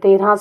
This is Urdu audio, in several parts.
13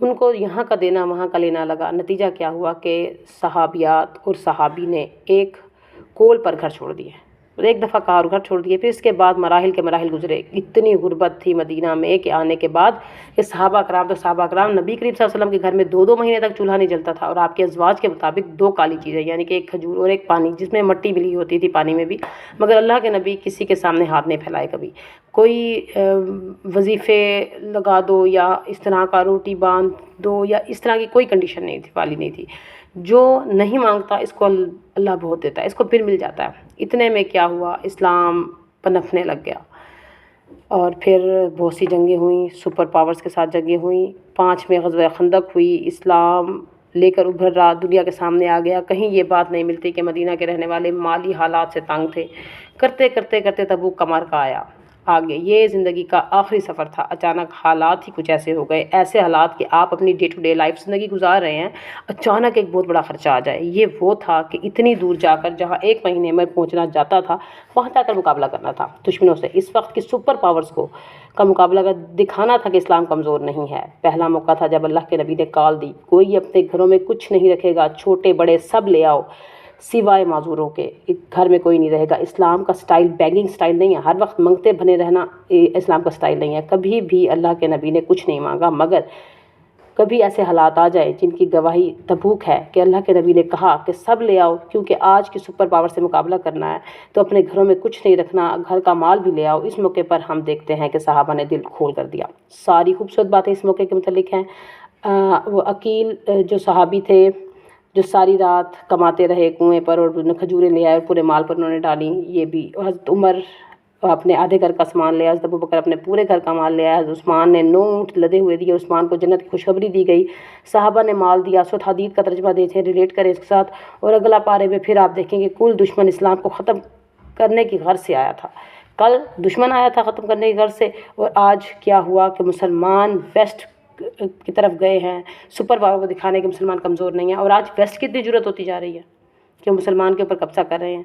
ان کو یہاں کا دینا وہاں کا لینا لگا۔ نتیجہ کیا ہوا کہ صحابیات اور صحابی نے ایک کول پر گھر چھوڑ دیے، ایک دفعہ کار گھر چھوڑ دیے۔ پھر اس کے بعد مراحل کے مراحل گزرے، اتنی غربت تھی مدینہ میں کہ آنے کے بعد کہ صحابہ کرام نبی کریم صلی اللہ علیہ وسلم کے گھر میں 2 مہینے تک چولہا نہیں جلتا تھا، اور آپ کے ازواج کے مطابق 2 کالی چیزیں، یعنی کہ ایک کھجور اور ایک پانی، جس میں مٹی ملی ہوتی تھی پانی میں بھی، مگر اللہ کے نبی کسی کے سامنے ہاتھ نہیں پھیلائے کبھی۔ کوئی وظیفے لگا دو یا اس طرح کا روٹی باندھ دو یا اس طرح کی کوئی کنڈیشن نہیں تھی، والی نہیں تھی۔ جو نہیں مانگتا اس کو اللہ بہت دیتا ہے، اس کو پھر مل جاتا ہے۔ اتنے میں کیا ہوا، اسلام پنپنے لگ گیا، اور پھر بہت سی جنگیں ہوئیں، سپر پاورز کے ساتھ جنگیں ہوئیں۔ 5 میں غزوہ خندق ہوئی، اسلام لے کر ابھر رہا، دنیا کے سامنے آ گیا۔ کہیں یہ بات نہیں ملتی کہ مدینہ کے رہنے والے مالی حالات سے تنگ تھے۔ کرتے کرتے کرتے تبوک کا معرکہ آیا، آگے یہ زندگی کا آخری سفر تھا۔ اچانک حالات ہی کچھ ایسے ہو گئے، ایسے حالات کہ آپ اپنی ڈے ٹو ڈے لائف زندگی گزار رہے ہیں، اچانک ایک بہت بڑا خرچہ آ جائے۔ یہ وہ تھا کہ اتنی دور جا کر، جہاں 1 مہینے میں پہنچنا جاتا تھا، وہاں جا کر مقابلہ کرنا تھا دشمنوں سے۔ اس وقت کی سپر پاورز کو کا مقابلہ کر دکھانا تھا کہ اسلام کمزور نہیں ہے۔ پہلا موقع تھا جب اللہ کے نبی نے کال دی، کوئی اپنے گھروں میں کچھ نہیں رکھے گا، چھوٹے بڑے سب لے آؤ سوائے معذوروں کے، گھر میں کوئی نہیں رہے گا۔ اسلام کا سٹائل بیگنگ سٹائل نہیں ہے، ہر وقت منگتے بنے رہنا اسلام کا سٹائل نہیں ہے۔ کبھی بھی اللہ کے نبی نے کچھ نہیں مانگا، مگر کبھی ایسے حالات آ جائے جن کی گواہی تبوک ہے کہ اللہ کے نبی نے کہا کہ سب لے آؤ، کیونکہ آج کی سپر پاور سے مقابلہ کرنا ہے تو اپنے گھروں میں کچھ نہیں رکھنا، گھر کا مال بھی لے آؤ۔ اس موقع پر ہم دیکھتے ہیں کہ صحابہ نے دل کھول کر دیا۔ ساری خوبصورت باتیں اس موقع کے متعلق ہیں۔ وہ عقیل جو صحابی تھے، جو ساری رات کماتے رہے کنویں پر، اور کھجوریں لے آئے اور پورے مال پر انہوں نے ڈالیں، یہ بھی۔ حضرت عمر اپنے آدھے گھر کا سامان لے آیا، حضرت ابوبکر اپنے پورے گھر کا مال لے آیا، حضرت عثمان نے 9 اونٹ لدے ہوئے دیے، عثمان کو جنت کی خوشخبری دی گئی۔ صحابہ نے مال دیا۔ سورۃ حدید کا ترجمہ دیتے ہیں، ریلیٹ کریں اس کے ساتھ، اور اگلا پارے میں پھر آپ دیکھیں گے کل دشمن اسلام کو ختم کرنے کی غرض سے آیا تھا۔ کل دشمن آیا تھا ختم کرنے کی غرض سے، اور آج کیا ہوا کہ مسلمان ویسٹ کی طرف گئے ہیں، سپر پاور کو دکھانے کے مسلمان کمزور نہیں ہیں۔ اور آج ویسٹ کی اتنی ضرورت ہوتی جا رہی ہے کہ مسلمان کے اوپر قبضہ کر رہے ہیں،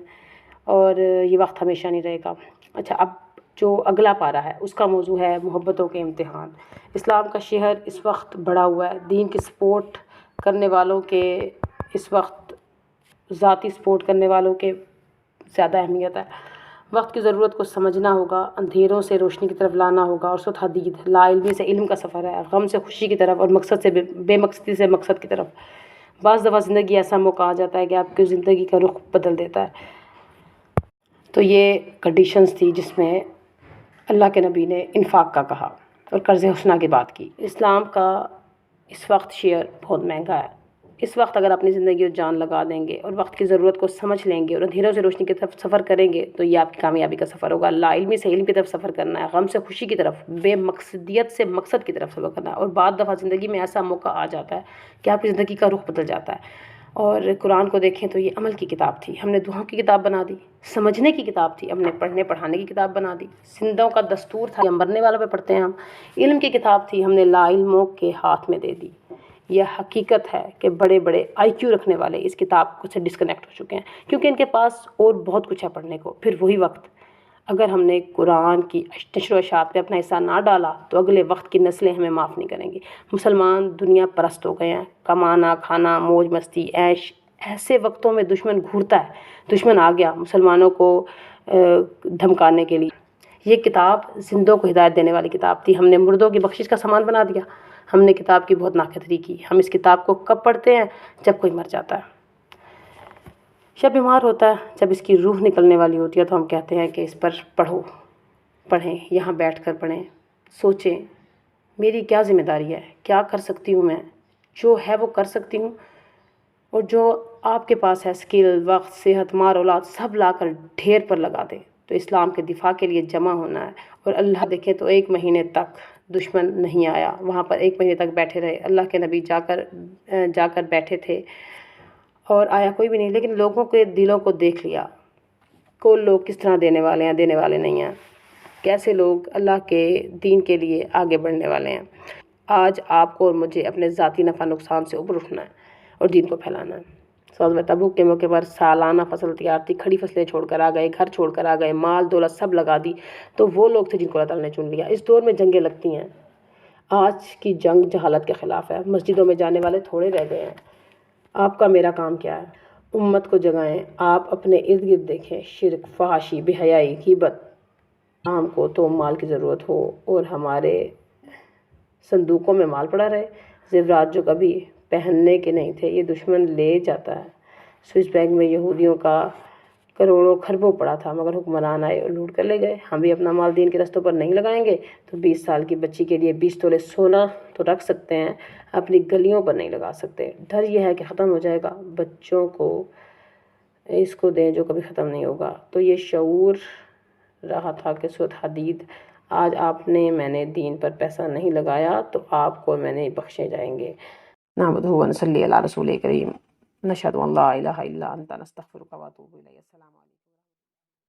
اور یہ وقت ہمیشہ نہیں رہے گا۔ اچھا، اب جو اگلا پارہ ہے اس کا موضوع ہے محبتوں کے امتحان۔ اسلام کا شہر اس وقت بڑھا ہوا ہے، دین کی سپورٹ کرنے والوں کے اس وقت ذاتی سپورٹ کرنے والوں کے زیادہ اہمیت ہے۔ وقت کی ضرورت کو سمجھنا ہوگا، اندھیروں سے روشنی کی طرف لانا ہوگا، اور سورۃ حدید لا علمی سے علم کا سفر ہے، غم سے خوشی کی طرف، اور مقصد سے بے مقصدی سے مقصد کی طرف۔ بعض دفعہ زندگی ایسا موقع آ جاتا ہے کہ آپ کی زندگی کا رخ بدل دیتا ہے۔ تو یہ کنڈیشنز تھی جس میں اللہ کے نبی نے انفاق کا کہا اور قرض حسنہ کی بات کی۔ اسلام کا اس وقت شیئر بہت مہنگا ہے۔ اس وقت اگر اپنی زندگی اور جان لگا دیں گے اور وقت کی ضرورت کو سمجھ لیں گے اور اندھیروں سے روشنی کی طرف سفر کریں گے تو یہ آپ کی کامیابی کا سفر ہوگا۔ لا علمی سے علم کی طرف سفر کرنا ہے، غم سے خوشی کی طرف، بے مقصدیت سے مقصد کی طرف سفر کرنا ہے۔ اور بعض دفعہ زندگی میں ایسا موقع آ جاتا ہے کہ آپ کی زندگی کا رخ بدل جاتا ہے۔ اور قرآن کو دیکھیں تو یہ عمل کی کتاب تھی، ہم نے دعاؤں کی کتاب بنا دی۔ سمجھنے کی کتاب تھی، ہم نے پڑھنے پڑھانے کی کتاب بنا دی۔ زندوں کا دستور تھا، مرنے والوں پہ پڑھتے ہیں ہم۔ علم کی کتاب تھی، ہم نے لا علموں کے ہاتھ میں دے دی۔ یہ حقیقت ہے کہ بڑے بڑے آئی کیو رکھنے والے اس کتاب سے ڈسکنیکٹ ہو چکے ہیں، کیونکہ ان کے پاس اور بہت کچھ ہے پڑھنے کو۔ پھر وہی وقت اگر ہم نے قرآن کی نشر و اشاعت میں اپنا حصہ نہ ڈالا تو اگلے وقت کی نسلیں ہمیں معاف نہیں کریں گی۔ مسلمان دنیا پرست ہو گئے ہیں، کمانا کھانا موج مستی عیش، ایسے وقتوں میں دشمن گھورتا ہے۔ دشمن آ گیا مسلمانوں کو دھمکانے کے لیے۔ یہ کتاب زندوں کو ہدایت دینے والی کتاب تھی، ہم نے مردوں کی بخشش کا سامان بنا دیا۔ ہم نے کتاب کی بہت ناقدری کی۔ ہم اس کتاب کو کب پڑھتے ہیں؟ جب کوئی مر جاتا ہے، جب بیمار ہوتا ہے، جب اس کی روح نکلنے والی ہوتی ہے، تو ہم کہتے ہیں کہ اس پر پڑھیں، یہاں بیٹھ کر پڑھیں، سوچیں میری کیا ذمہ داری ہے، کیا کر سکتی ہوں میں، جو ہے وہ کر سکتی ہوں، اور جو آپ کے پاس ہے اسکل، وقت، صحت، مال، اولاد، سب لا کر ڈھیر پر لگا دیں۔ تو اسلام کے دفاع کے لیے جمع ہونا ہے۔ اور اللہ دیکھیں تو 1 مہینے تک دشمن نہیں آیا، وہاں پر 1 مہینے تک بیٹھے رہے۔ اللہ کے نبی جا کر بیٹھے تھے اور آیا کوئی بھی نہیں، لیکن لوگوں کے دلوں کو دیکھ لیا، کو لوگ کس طرح دینے والے ہیں، دینے والے نہیں ہیں، کیسے لوگ اللہ کے دین کے لیے آگے بڑھنے والے ہیں۔ آج آپ کو اور مجھے اپنے ذاتی نفع نقصان سے اوپر اٹھنا ہے اور دین کو پھیلانا ہے۔ غزوہ تبوک کے موقع پر سالانہ فصل تیار تھی، کھڑی فصلیں چھوڑ کر آ گئے، گھر چھوڑ کر آ گئے، مال دولت سب لگا دی، تو وہ لوگ تھے جن کو اللہ تعالیٰ نے چن لیا۔ اس دور میں جنگیں لگتی ہیں، آج کی جنگ جہالت کے خلاف ہے، مسجدوں میں جانے والے تھوڑے رہ گئے ہیں۔ آپ کا میرا کام کیا ہے؟ امت کو جگائیں۔ آپ اپنے ارد گرد دیکھیں، شرک، فحاشی، بے حیائی، غیبت۔ عام کو تو مال کی ضرورت ہو اور ہمارے صندوقوں میں مال پڑا رہے، زیورات جو کبھی پہننے کے نہیں تھے یہ دشمن لے جاتا ہے۔ سوئس بینک میں یہودیوں کا کروڑوں خربوں پڑا تھا، مگر حکمران آئے اور لوٹ کر لے گئے۔ ہم بھی اپنا مال دین کے رستوں پر نہیں لگائیں گے تو 20 سال کی بچی کے لیے 20 تولے سونا تو رکھ سکتے ہیں، اپنی گلیوں پر نہیں لگا سکتے۔ ڈر یہ ہے کہ ختم ہو جائے گا، بچوں کو اس کو دیں جو کبھی ختم نہیں ہوگا۔ تو یہ شعور رہا تھا کہ سورۃ حدید، آج آپ نے میں نے دین پر پیسہ نہیں لگایا تو آپ کو میں نے بخشے جائیں گے۔ نحمدہ و نصلی علی رسول کریم، نشہد ان لا الہ الا انت نستغفرک و اتوب الیک۔ السلام علیکم۔